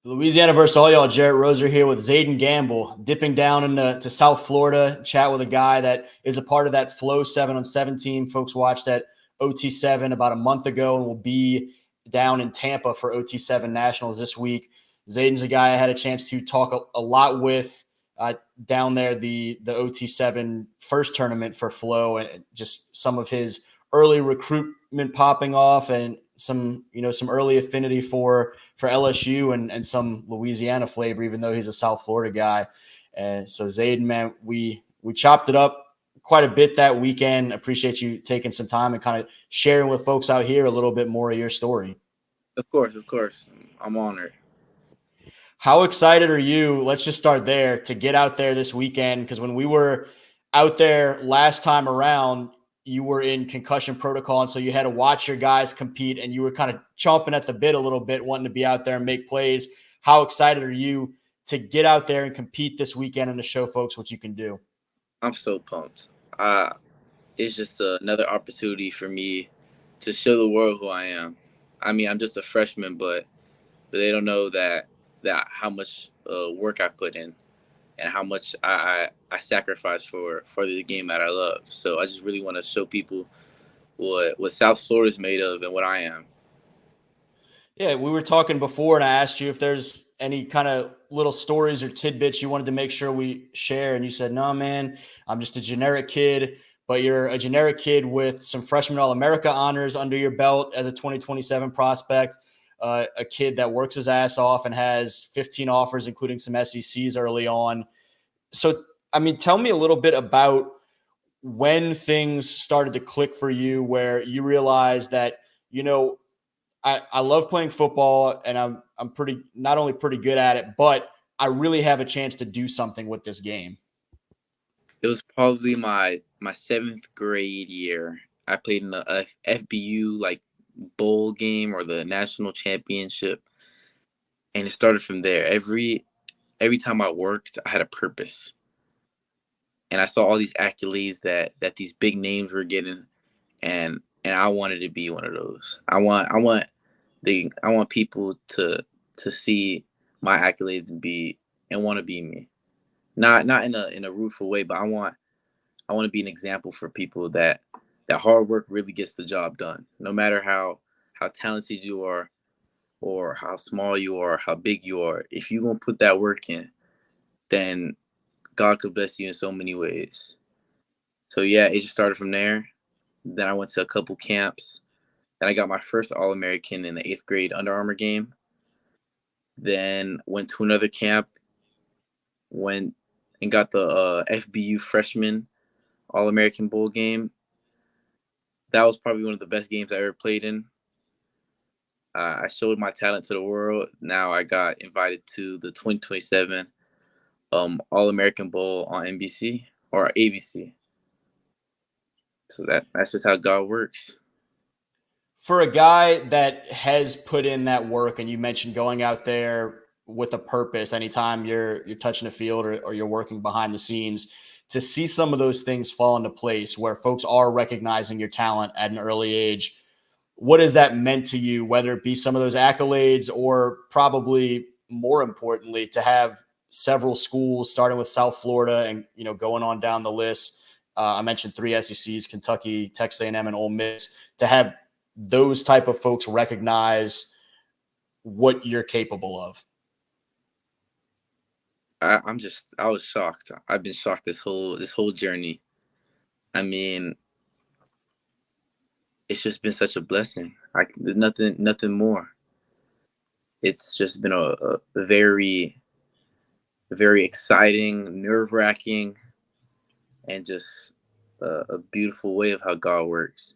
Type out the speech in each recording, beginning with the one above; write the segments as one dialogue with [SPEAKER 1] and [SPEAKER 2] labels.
[SPEAKER 1] Louisiana versus all y'all. Jarrett Roser here with Zayden Gamble, dipping down into to South Florida, chat with a guy that is a part of that Fleaux 7-on-7 team. Folks watched at OT7 about a month ago and will be down in Tampa for OT7 Nationals this week. Zayden's a guy I had a chance to talk a lot with down there, the OT7 first tournament for Fleaux, and just some of his early recruitment popping off and some early affinity for LSU and some Louisiana flavor, even though he's a South Florida guy. And so Zayden, man, we chopped it up quite a bit that weekend. Appreciate you taking some time and kind of sharing with folks out here a little bit more of your story.
[SPEAKER 2] Of course. I'm honored.
[SPEAKER 1] How excited are you? Let's just start there to get out there this weekend. Because when we were out there last time around, you were in concussion protocol. And so you had to watch your guys compete and you were kind of chomping at the bit a little bit, wanting to be out there and make plays. How excited are you to get out there and compete this weekend and to show folks what you can do?
[SPEAKER 2] I'm so pumped. It's just another opportunity for me to show the world who I am. I mean, I'm just a freshman, but they don't know that how much work I put in and how much I sacrifice for the game that I love. So I just really want to show people what South Florida is made of and what I am.
[SPEAKER 1] Yeah, we were talking before, and I asked you if there's any kind of little stories or tidbits you wanted to make sure we share, and you said, "No, man, I'm just a generic kid." But you're a generic kid with some freshman All-America honors under your belt as a 2027 prospect, a kid that works his ass off and has 15 offers, including some SECs early on. So, I mean, tell me a little bit about when things started to click for you, where you realized that, I love playing football and I'm pretty not only pretty good at it, but I really have a chance to do something with this game.
[SPEAKER 2] It was probably my seventh grade year. I played in the FBU like bowl game or the national championship, and it started from there. Every time I worked, I had a purpose, and I saw all these accolades that these big names were getting, and I wanted to be one of those. I want people to see my accolades and want to be me. Not in a rueful way, but I want to be an example for people that hard work really gets the job done. No matter how talented you are, or how small you are, how big you are, if you're gonna put that work in, then God could bless you in so many ways. So yeah, it just started from there. Then I went to a couple camps. Then I got my first All American in the 8th grade Under Armour game. Then went to another camp. Went and got the FBU freshman All American Bowl game. That was probably one of the best games I ever played in. I showed my talent to the world. Now I got invited to the 2027 All American Bowl on NBC or ABC. So that's just how God works.
[SPEAKER 1] For a guy that has put in that work, and you mentioned going out there with a purpose anytime you're touching a field or you're working behind the scenes, to see some of those things fall into place where folks are recognizing your talent at an early age, what has that meant to you, whether it be some of those accolades or probably more importantly, to have several schools starting with South Florida and, going on down the list. I mentioned 3 SECs, Kentucky, Texas A&M, and Ole Miss, to have those type of folks recognize what you're capable of.
[SPEAKER 2] I was shocked. I've been shocked this whole journey. I mean, it's just been such a blessing. There's nothing more. It's just been a very, very exciting, nerve-wracking, and just a beautiful way of how God works.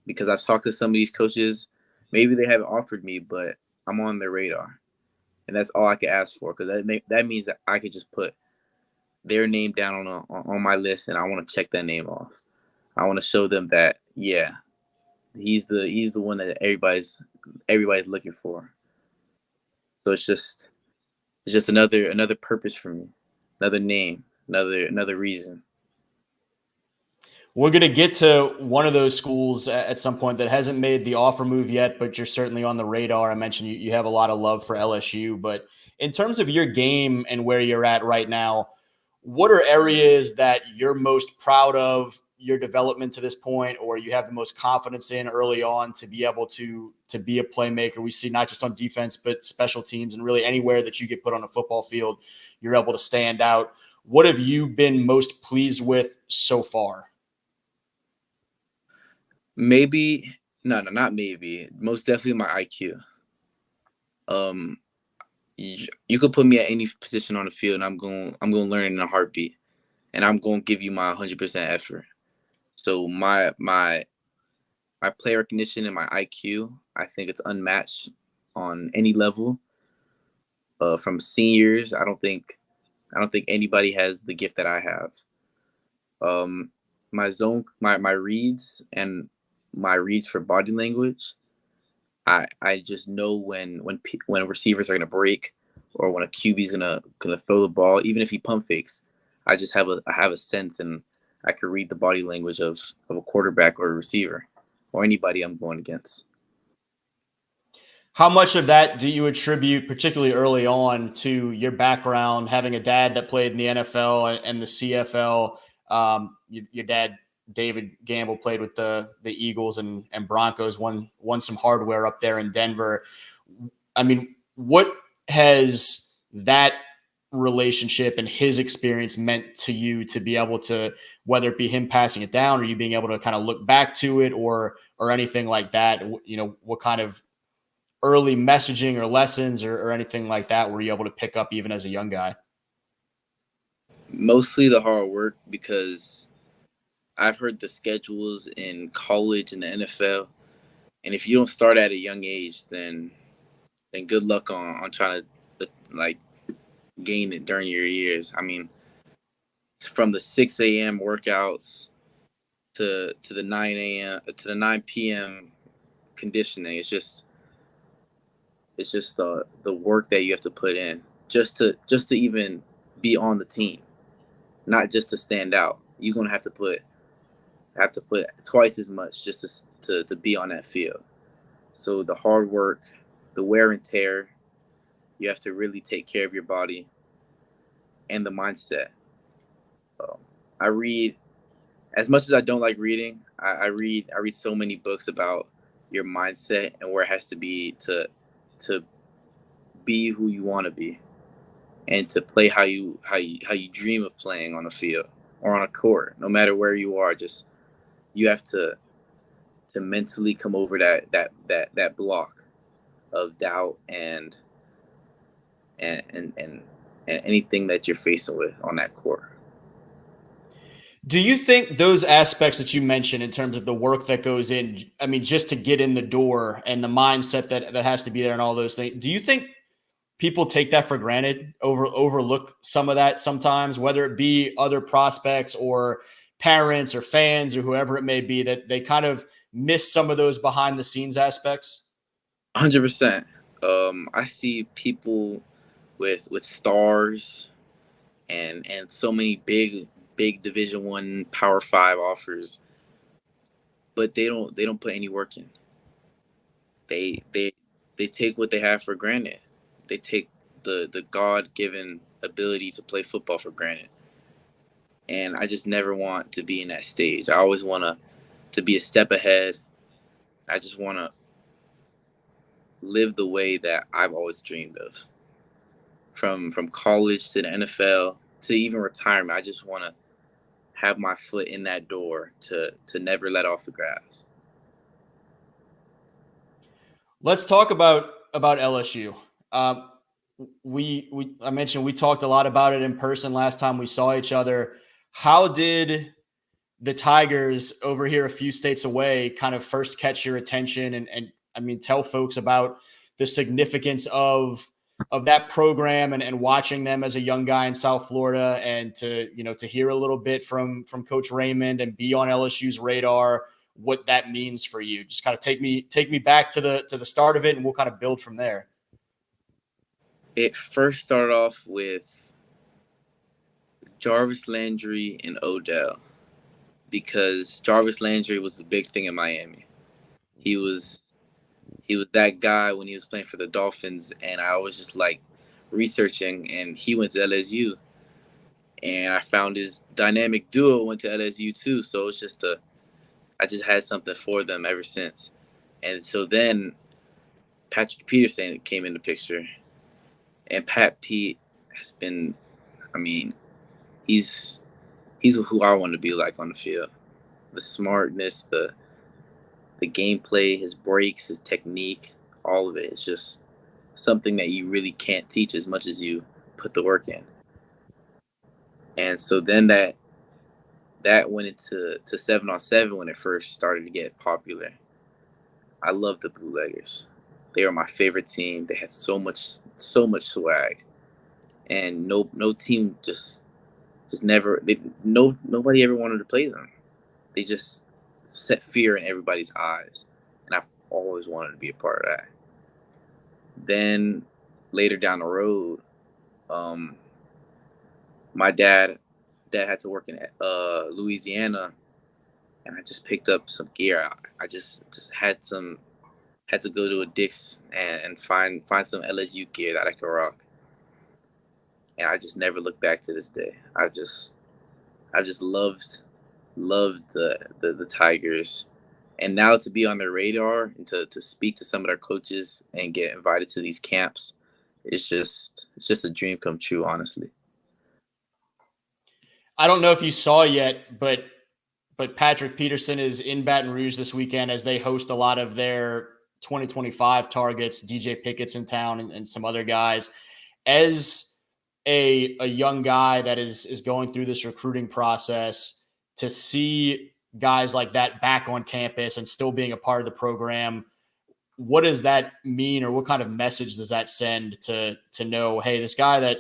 [SPEAKER 2] Because I've talked to some of these coaches, maybe they haven't offered me, but I'm on their radar, and that's all I could ask for. Because that means that I could just put their name down on my list, and I want to check that name off. I want to show them that he's the one that everybody's looking for. So it's just another purpose for me, another name, another reason.
[SPEAKER 1] We're going to get to one of those schools at some point that hasn't made the offer move yet, but you're certainly on the radar. I mentioned you have a lot of love for LSU, but in terms of your game and where you're at right now, what are areas that you're most proud of your development to this point, or you have the most confidence in early on to be able to be a playmaker? We see not just on defense, but special teams and really anywhere that you get put on a football field, you're able to stand out. What have you been most pleased with so far?
[SPEAKER 2] Maybe not maybe. Most definitely my IQ. You could put me at any position on the field, and I'm going to learn in a heartbeat, and I'm going to give you my 100% effort. So my play recognition and my IQ, I think it's unmatched on any level. From seniors, I don't think anybody has the gift that I have. My reads and my reads for body language, I just know when receivers are gonna break or when a QB is gonna throw the ball, even if he pump fakes. I have a sense, and I can read the body language of a quarterback or a receiver or anybody I'm going against.
[SPEAKER 1] How much of that do you attribute, particularly early on, to your background, having a dad that played in the NFL and the CFL? Your dad, David Gamble, played with the Eagles and Broncos, won some hardware up there in Denver. I mean, what has that relationship and his experience meant to you to be able to, whether it be him passing it down or you being able to kind of look back to it or anything like that? You know, what kind of early messaging or lessons or anything like that were you able to pick up even as a young guy?
[SPEAKER 2] Mostly the hard work, because I've heard the schedules in college and the NFL, and if you don't start at a young age, then good luck on trying to like gain it during your years. I mean, from the 6 a.m. workouts to the 9 a.m. to the 9 p.m. conditioning. It's just the work that you have to put in just to even be on the team, not just to stand out. You're gonna have to put twice as much just to be on that field. So the hard work, the wear and tear, you have to really take care of your body and the mindset. I read, as much as I don't like reading. I read so many books about your mindset and where it has to be to be who you want to be and to play how you dream of playing on a field or on a court. No matter where you are, just you have to mentally come over that block of doubt and anything that you're facing with on that court.
[SPEAKER 1] Do you think those aspects that you mentioned in terms of the work that goes in, I mean, just to get in the door and the mindset that has to be there and all those things, do you think people take that for granted, overlook some of that sometimes, whether it be other prospects or parents or fans or whoever it may be, that they kind of miss some of those behind the scenes aspects?
[SPEAKER 2] 100%. I see people with stars and so many big Division 1 Power 5 offers, but they don't put any work in. They they they take what they have for granted. They take the God given ability to play football for granted. And I just never want to be in that stage. I always want to be a step ahead. I just want to live the way that I've always dreamed of. From college to the NFL to even retirement, I just want to have my foot in that door to never let off the grass.
[SPEAKER 1] Let's talk about LSU. We I mentioned we talked a lot about it in person last time we saw each other. How did the Tigers over here a few states away kind of first catch your attention and I mean tell folks about the significance of that program and watching them as a young guy in South Florida and to hear a little bit from Coach Raymond and be on LSU's radar, what that means for you. Just kind of take me back to the start of it and we'll kind of build from there.
[SPEAKER 2] It first started off with Jarvis Landry and Odell. because Jarvis Landry was the big thing in Miami. He was that guy when he was playing for the Dolphins, and I was just like researching, and he went to LSU, and I found his dynamic duo went to LSU too. So it's just I just had something for them ever since. And so then Patrick Peterson came in the picture, and Pat Pete has been, I mean, he's who I want to be like on the field. The smartness, the gameplay, his breaks, his technique, all of it. It's just something that you really can't teach as much as you put the work in. And so then that went into 7-on-7 when it first started to get popular. I love the Bootleggers. They were my favorite team. They had so much swag, and no team just never. Nobody ever wanted to play them. They just set fear in everybody's eyes, and I've always wanted to be a part of that. Then later down the road, my dad had to work in Louisiana, and I just picked up some gear. I just had to go to a Dick's and find some LSU gear that I could rock, and I just never looked back to this day. I just loved the Tigers, and now to be on their radar and to speak to some of their coaches and get invited to these camps, it's just a dream come true, honestly.
[SPEAKER 1] I don't know if you saw yet, but Patrick Peterson is in Baton Rouge this weekend as they host a lot of their 2025 targets. DJ Pickett's in town and some other guys. As a young guy that is going through this recruiting process, to see guys like that back on campus and still being a part of the program, what does that mean, or what kind of message does that send to know, hey, this guy that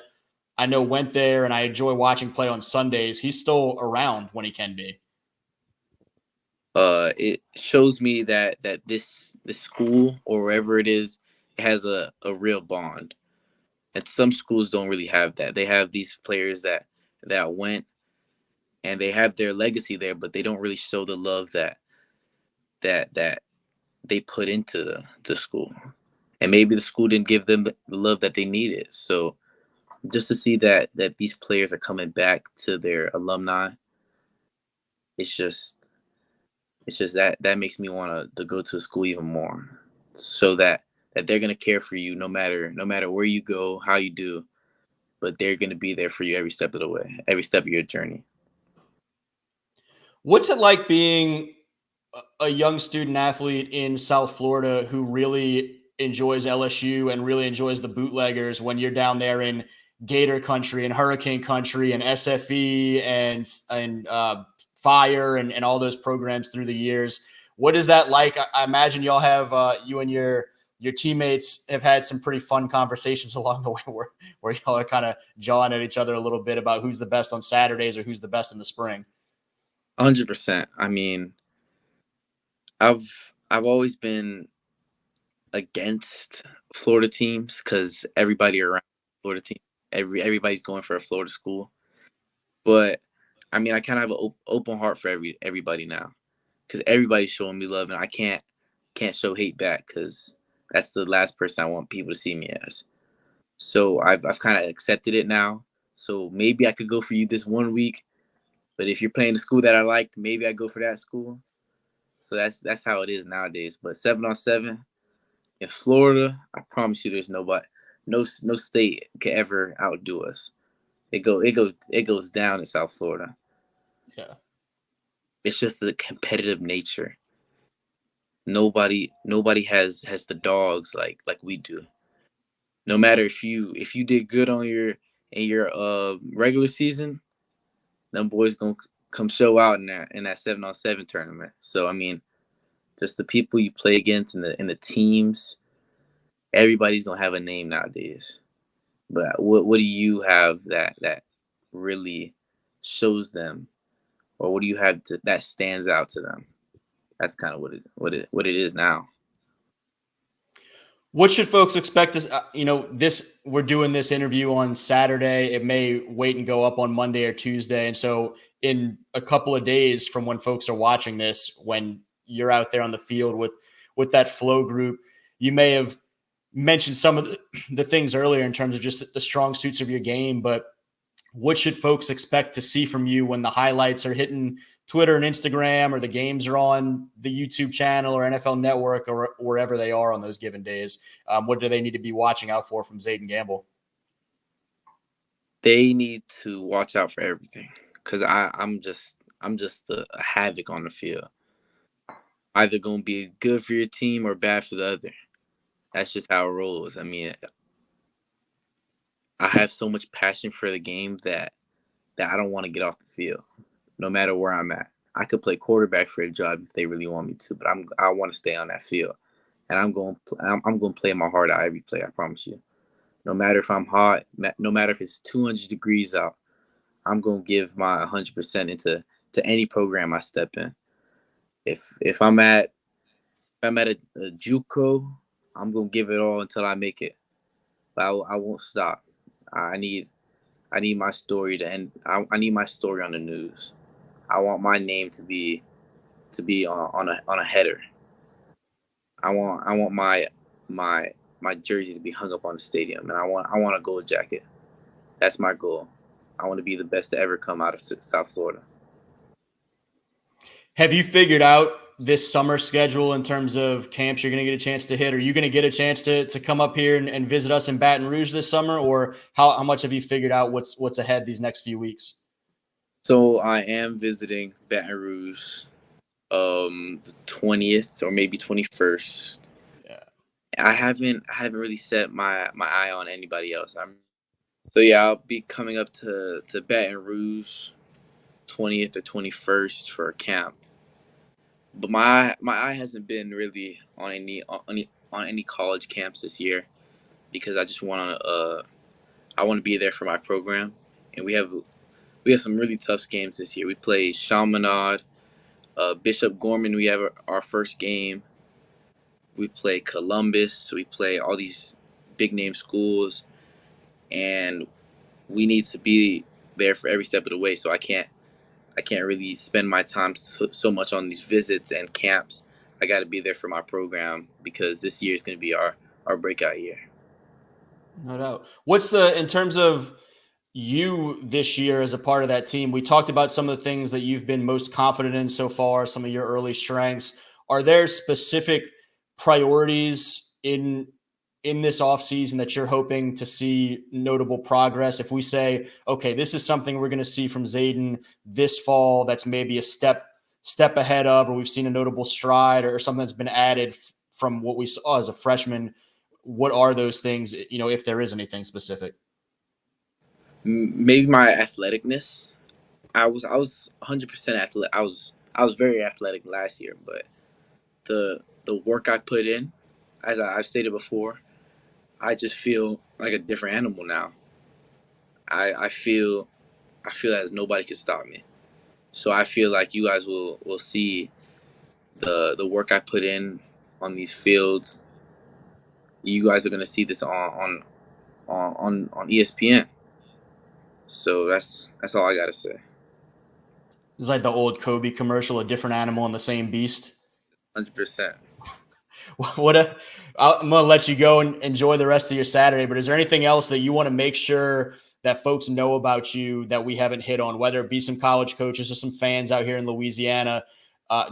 [SPEAKER 1] I know went there and I enjoy watching play on Sundays, he's still around when he can be?
[SPEAKER 2] It shows me that this school or wherever it is has a real bond. And some schools don't really have that. They have these players that went and they have their legacy there, but they don't really show the love that they put into the school. And maybe the school didn't give them the love that they needed. So just to see that these players are coming back to their alumni, it's just that makes me want to go to school even more, so that they're gonna care for you no matter where you go, how you do, but they're gonna be there for you every step of the way, every step of your journey.
[SPEAKER 1] What's it like being a young student athlete in South Florida who really enjoys LSU and really enjoys the Bootleggers when you're down there in Gator country and Hurricane country and SFE and Fire and all those programs through the years? What is that like? I imagine y'all have you and your teammates have had some pretty fun conversations along the way where y'all are kind of jawing at each other a little bit about who's the best on Saturdays or who's the best in the spring.
[SPEAKER 2] 100%. I mean, I've always been against Florida teams because everybody around Florida team, everybody's going for a Florida school. But I mean, I kind of have an open heart for everybody now, because everybody's showing me love, and I can't show hate back, because that's the last person I want people to see me as. So I've kind of accepted it now. So maybe I could go for you this 1 week, but if you're playing the school that I like, maybe I go for that school. So that's how it is nowadays. But 7-on-7 in Florida, I promise you, there's nobody, no state can ever outdo us. It goes down in South Florida.
[SPEAKER 1] Yeah,
[SPEAKER 2] it's just the competitive nature. Nobody has the dogs like we do. No matter if you did good on your regular season, them boys gonna come show out in that 7-on-7 tournament. So I mean, just the people you play against and the teams, everybody's gonna have a name nowadays. But what do you have that really shows them, or what do you have that stands out to them? That's kind of what it is now.
[SPEAKER 1] What should folks expect? This we're doing this interview on Saturday. It may wait and go up on Monday or Tuesday. And so in a couple of days from when folks are watching this, when you're out there on the field with that Fleaux group, you may have mentioned some of the things earlier in terms of just the strong suits of your game, but what should folks expect to see from you when the highlights are hitting Twitter and Instagram, or the games are on the YouTube channel or NFL Network or wherever they are on those given days? What do they need to be watching out for from Zayden Gamble?
[SPEAKER 2] They need to watch out for everything, because I'm just a havoc on the field. Either going to be good for your team or bad for the other. That's just how it rolls. I mean, I have so much passion for the game that I don't want to get off the field, no matter where I'm at. I could play quarterback for a job if they really want me to, but I want to stay on that field, and I'm going to play my heart out every play. I promise you. No matter if I'm hot, no matter if it's 200 degrees out, I'm going to give my 100% into any program I step in. If I'm at a JUCO, I'm going to give it all until I make it. But I won't stop. I need my story to end. I need my story on the news. I want my name to be on a header. I want my jersey to be hung up on the stadium, and I want a gold jacket. That's my goal. I want to be the best to ever come out of South Florida.
[SPEAKER 1] Have you figured out this summer schedule in terms of camps you're going to get a chance to hit? Are you going to get a chance to come up here and visit us in Baton Rouge this summer, or how much have you figured out what's ahead these next few weeks?
[SPEAKER 2] So I am visiting Baton Rouge the 20th or maybe 21st. Yeah. I haven't really set my eye on anybody else. I'll be coming up to Baton Rouge 20th or 21st for a camp. But my eye hasn't been really on any college camps this year, because I just want to be there for my program, and we have some really tough games this year. We play Chaminade, Bishop Gorman. We have our first game. We play Columbus. We play all these big name schools, and we need to be there for every step of the way. So I can't really spend my time so much on these visits and camps. I got to be there for my program, because this year is going to be our breakout year.
[SPEAKER 1] No doubt. In terms of you this year as a part of that team, we talked about some of the things that you've been most confident in so far, some of your early strengths. Are there specific priorities in this offseason that you're hoping to see notable progress? If we say, okay, this is something we're going to see from Zayden this fall that's maybe a step ahead of, or we've seen a notable stride or something that's been added from what we saw as a freshman, what are those things, if there is anything specific?
[SPEAKER 2] Maybe my athleticness. I was 100% athletic. I was very athletic last year, but the work I put in, as I've stated before, I just feel like a different animal now. I feel as nobody can stop me. So I feel like you guys will see the work I put in on these fields. You guys are gonna see this on ESPN. So that's all I gotta say.
[SPEAKER 1] It's like the old Kobe commercial, a different animal and the same beast.
[SPEAKER 2] 100%.
[SPEAKER 1] I'm going to let you go and enjoy the rest of your Saturday, but is there anything else that you want to make sure that folks know about you that we haven't hit on, whether it be some college coaches or some fans out here in Louisiana,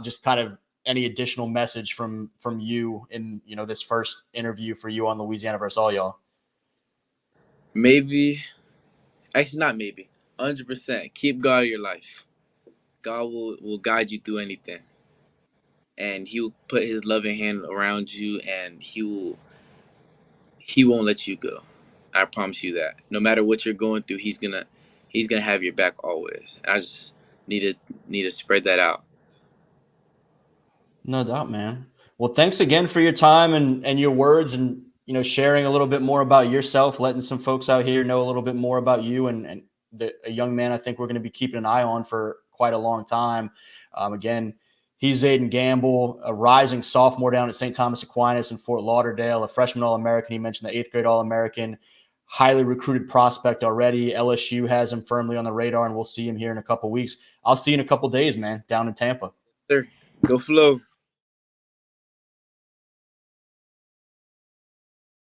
[SPEAKER 1] just kind of any additional message from you in, this first interview for you on Louisiana versus all y'all?
[SPEAKER 2] Actually not maybe, 100%. Keep God in your life. God will guide you through anything. And he will put his loving hand around you, and he won't let you go. I promise you that. No matter what you're going through, he's gonna have your back always. I just need to spread that out.
[SPEAKER 1] No doubt, man. Well, thanks again for your time and your words, and sharing a little bit more about yourself, letting some folks out here know a little bit more about you, and a young man I think we're going to be keeping an eye on for quite a long time. Again, he's Zayden Gamble, a rising sophomore down at St. Thomas Aquinas in Fort Lauderdale, a freshman All-American. He mentioned the 8th grade All-American. highly recruited prospect already. LSU has him firmly on the radar, and we'll see him here in a couple weeks. I'll see you in a couple days, man, down in Tampa.
[SPEAKER 2] Sir, go Fleaux.